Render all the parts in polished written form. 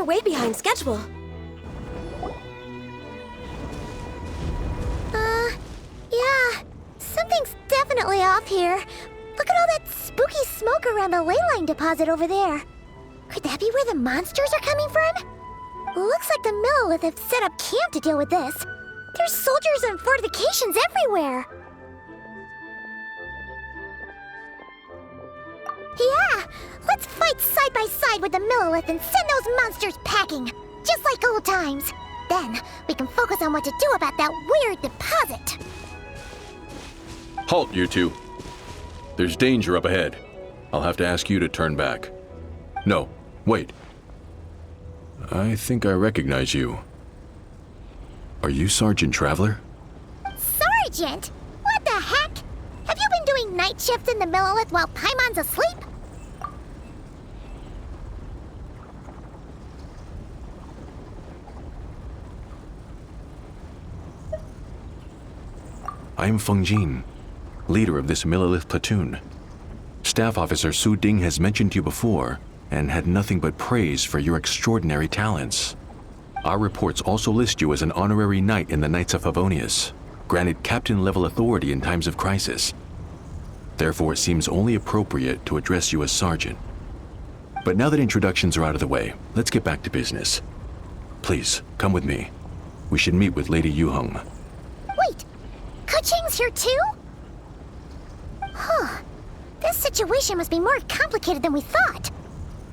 way behind schedule. Yeah. Something's definitely off here. Look at all that spooky smoke around the ley line deposit over there. Could that be where the monsters are coming from? Looks like the Millelith have set up camp to deal with this. There's soldiers and fortifications everywhere. Yeah, let's fight side by side with the Millelith and send those monsters packing, just like old times. Then we can focus on what to do about that weird deposit. Halt, you two. There's danger up ahead. I'll have to ask you to turn back. No, wait. I think I recognize you. Are you Sergeant Traveler? Sergeant? What the heck? Have you been doing night shifts in the Millelith while Paimon's asleep? I am Feng Jin, leader of this Millelith platoon. Staff Officer Su Ding has mentioned you before and had nothing but praise for your extraordinary talents. Our reports also list you as an honorary knight in the Knights of Favonius, granted captain-level authority in times of crisis. Therefore, it seems only appropriate to address you as Sergeant. But now that introductions are out of the way, let's get back to business. Please, come with me. We should meet with Lady Yuheng. Wait, Keqing's here too? Huh. This situation must be more complicated than we thought.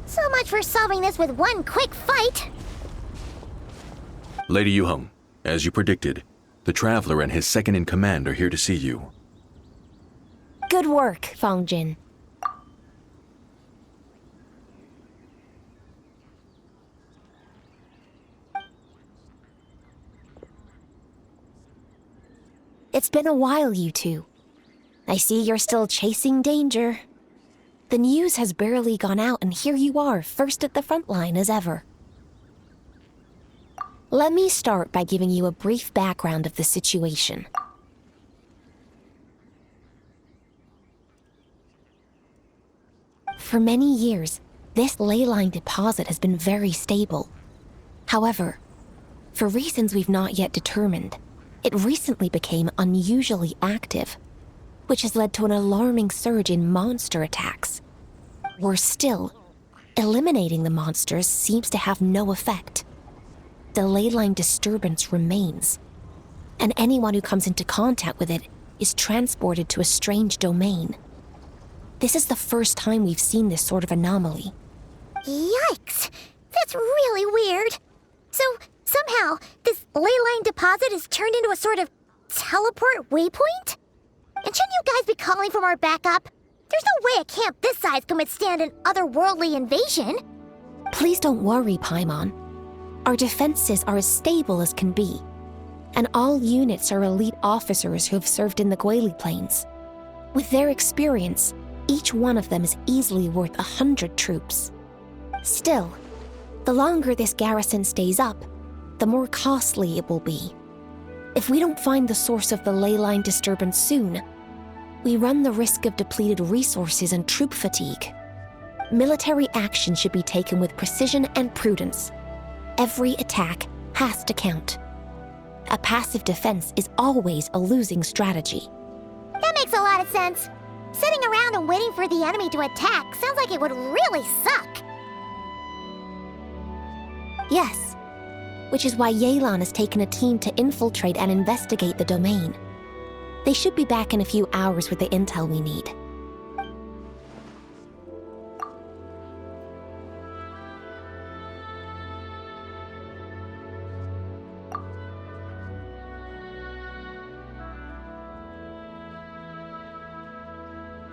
So much for solving this with one quick fight. Lady Yuheng, as you predicted, the Traveler and his second-in-command are here to see you. Good work, Feng Jin. It's been a while, you two. I see you're still chasing danger. The news has barely gone out, and here you are, first at the front line as ever. Let me start by giving you a brief background of the situation. For many years, this ley line deposit has been very stable. However, for reasons we've not yet determined, it recently became unusually active, which has led to an alarming surge in monster attacks. Worse still, eliminating the monsters seems to have no effect. The ley line disturbance remains, and anyone who comes into contact with it is transported to a strange domain. This is the first time we've seen this sort of anomaly. Yikes! That's really weird. So, somehow, this ley line deposit is turned into a sort of teleport waypoint? And shouldn't you guys be calling for more backup? There's no way a camp this size can withstand an otherworldly invasion. Please don't worry, Paimon. Our defenses are as stable as can be, and all units are elite officers who have served in the Guili Plains. With their experience, each one of them is easily worth 100 troops. Still, the longer this garrison stays up, the more costly it will be. If we don't find the source of the ley line disturbance soon, we run the risk of depleted resources and troop fatigue. Military action should be taken with precision and prudence. Every attack has to count. A passive defense is always a losing strategy. That makes a lot of sense. Sitting around and waiting for the enemy to attack sounds like it would really suck. Yes, which is why Yelan has taken a team to infiltrate and investigate the domain. They should be back in a few hours with the intel we need.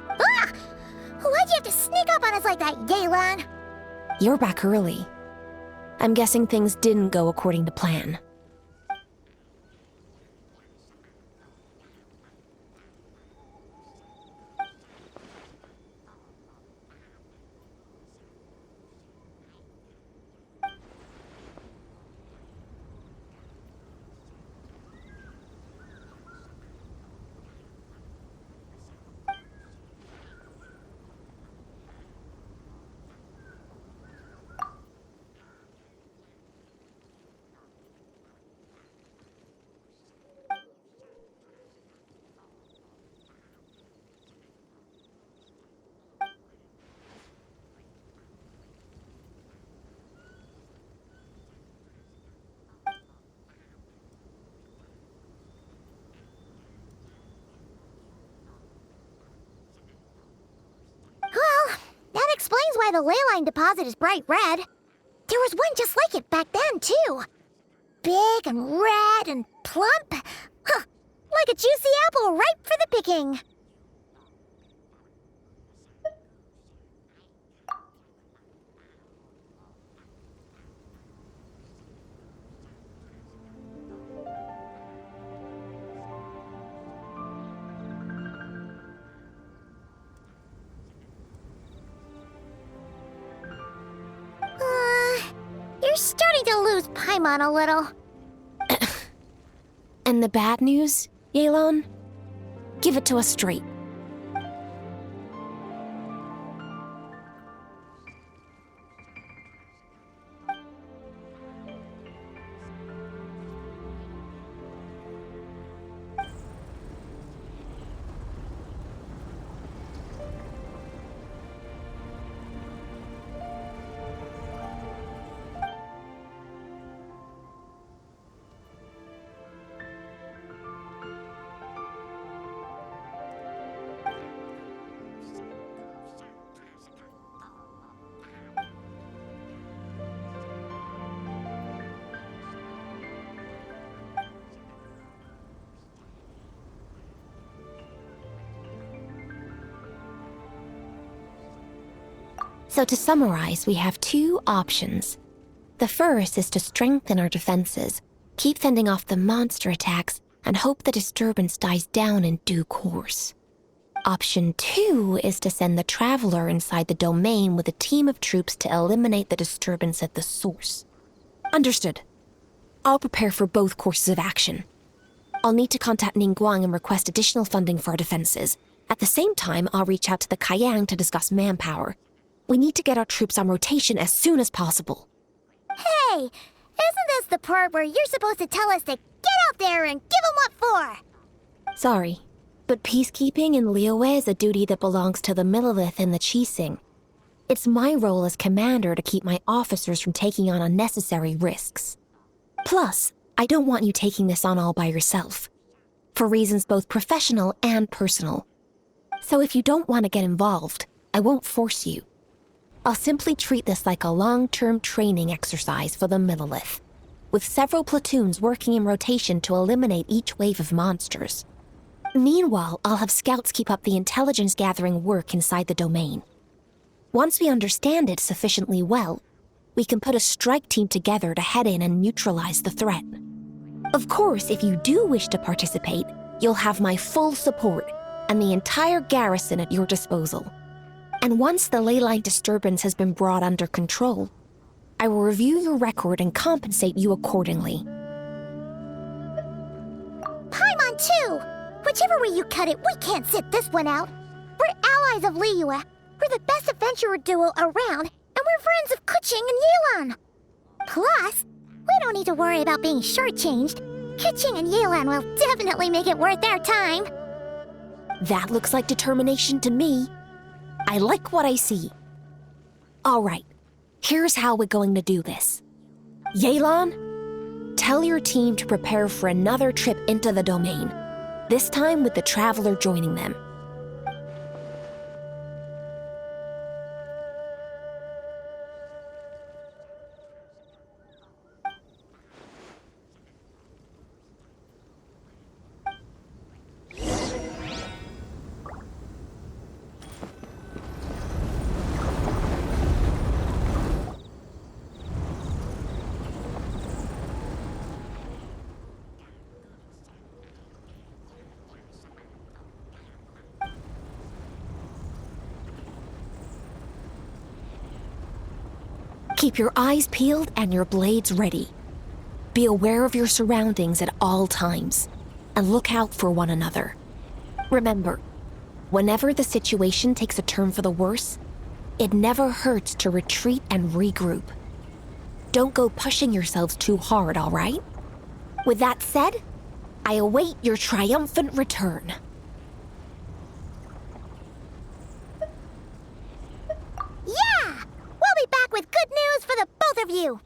Ah! Why'd you have to sneak up on us like that, Yelan? You're back early. I'm guessing things didn't go according to plan. why the leyline deposit is bright red. There was one just like it back then, too. Big and red and plump. Huh, like a juicy apple ripe for the picking. You're starting to lose Paimon a little. And the bad news, Yelan? Give it to us straight. So to summarize, we have two options. The first is to strengthen our defenses, keep fending off the monster attacks, and hope the disturbance dies down in due course. Option 2 is to send the Traveler inside the domain with a team of troops to eliminate the disturbance at the source. Understood. I'll prepare for both courses of action. I'll need to contact Ningguang and request additional funding for our defenses. At the same time, I'll reach out to the Kayang to discuss manpower. We need to get our troops on rotation as soon as possible. Hey, isn't this the part where you're supposed to tell us to get out there and give them what for? Sorry, but peacekeeping in Liyue is a duty that belongs to the Millelith and the Qixing. It's my role as commander to keep my officers from taking on unnecessary risks. Plus, I don't want you taking this on all by yourself, for reasons both professional and personal. So if you don't want to get involved, I won't force you. I'll simply treat this like a long-term training exercise for the Millelith, with several platoons working in rotation to eliminate each wave of monsters. Meanwhile, I'll have scouts keep up the intelligence-gathering work inside the domain. Once we understand it sufficiently well, we can put a strike team together to head in and neutralize the threat. Of course, if you do wish to participate, you'll have my full support and the entire garrison at your disposal. And once the leyline disturbance has been brought under control, I will review your record and compensate you accordingly. Paimon too! Whichever way you cut it, we can't sit this one out. We're allies of Liyue. We're the best adventurer duo around, and we're friends of Keqing and Yelan. Plus, we don't need to worry about being shortchanged. Keqing and Yelan will definitely make it worth their time. That looks like determination to me. I like what I see. All right, here's how we're going to do this. Yelan, tell your team to prepare for another trip into the domain, this time with the Traveler joining them. Keep your eyes peeled and your blades ready. Be aware of your surroundings at all times, and look out for one another. Remember, whenever the situation takes a turn for the worse, it never hurts to retreat and regroup. Don't go pushing yourselves too hard, all right? With that said, I await your triumphant return. Yeah! We'll be back with good news for the both of you!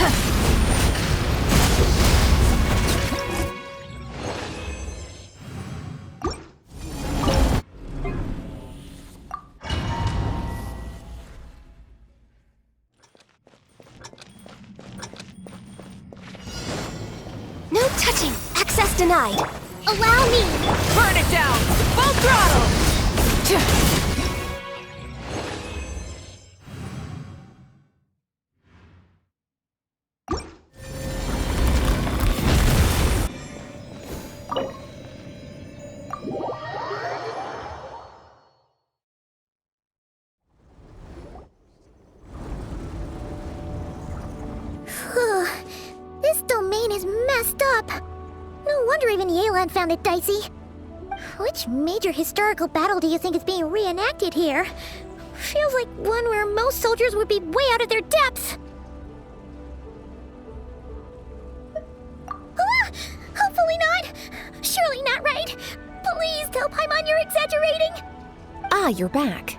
No touching! Access denied! Allow me! Burn it down! Full throttle! This domain is messed up. No wonder even Yelan found it dicey. Which major historical battle do you think is being reenacted here? Feels like one where most soldiers would be way out of their depths. Ah, hopefully not. Surely not right. Please tell Paimon you're exaggerating. Ah, you're back.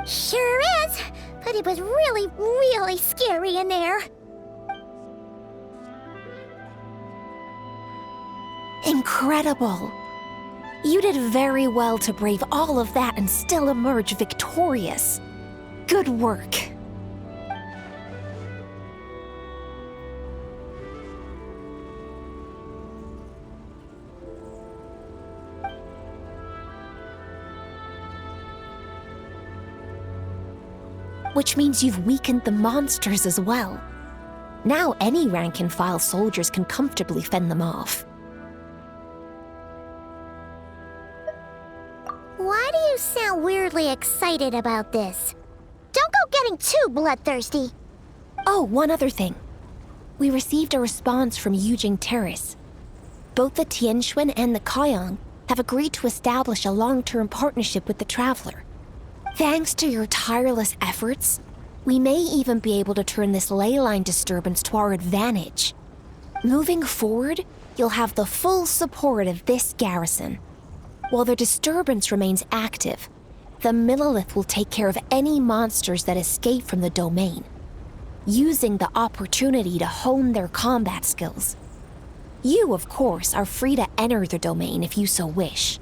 Sure is, but it was really, really scary in there. Incredible! You did very well to brave all of that and still emerge victorious. Good work. Which means you've weakened the monsters as well. Now any rank-and-file soldiers can comfortably fend them off. Why do you sound weirdly excited about this? Don't go getting too bloodthirsty. Oh, one other thing. We received a response from Yujing Terrace. Both the Tianxuan and the Kaiyang have agreed to establish a long-term partnership with the Traveler. Thanks to your tireless efforts, we may even be able to turn this ley line disturbance to our advantage. Moving forward, you'll have the full support of this garrison. While the disturbance remains active, the Millelith will take care of any monsters that escape from the domain, using the opportunity to hone their combat skills. You, of course, are free to enter the domain if you so wish.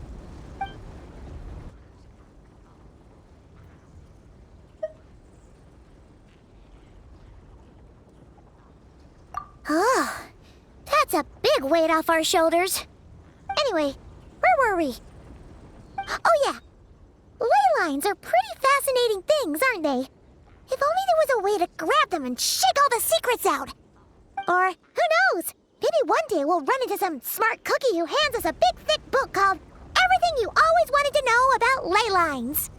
Oh, that's a big weight off our shoulders. Anyway, where were we? Oh yeah, ley lines are pretty fascinating things, aren't they? If only there was a way to grab them and shake all the secrets out. Or, who knows, maybe one day we'll run into some smart cookie who hands us a big thick book called Everything You Always Wanted to Know About Ley Lines.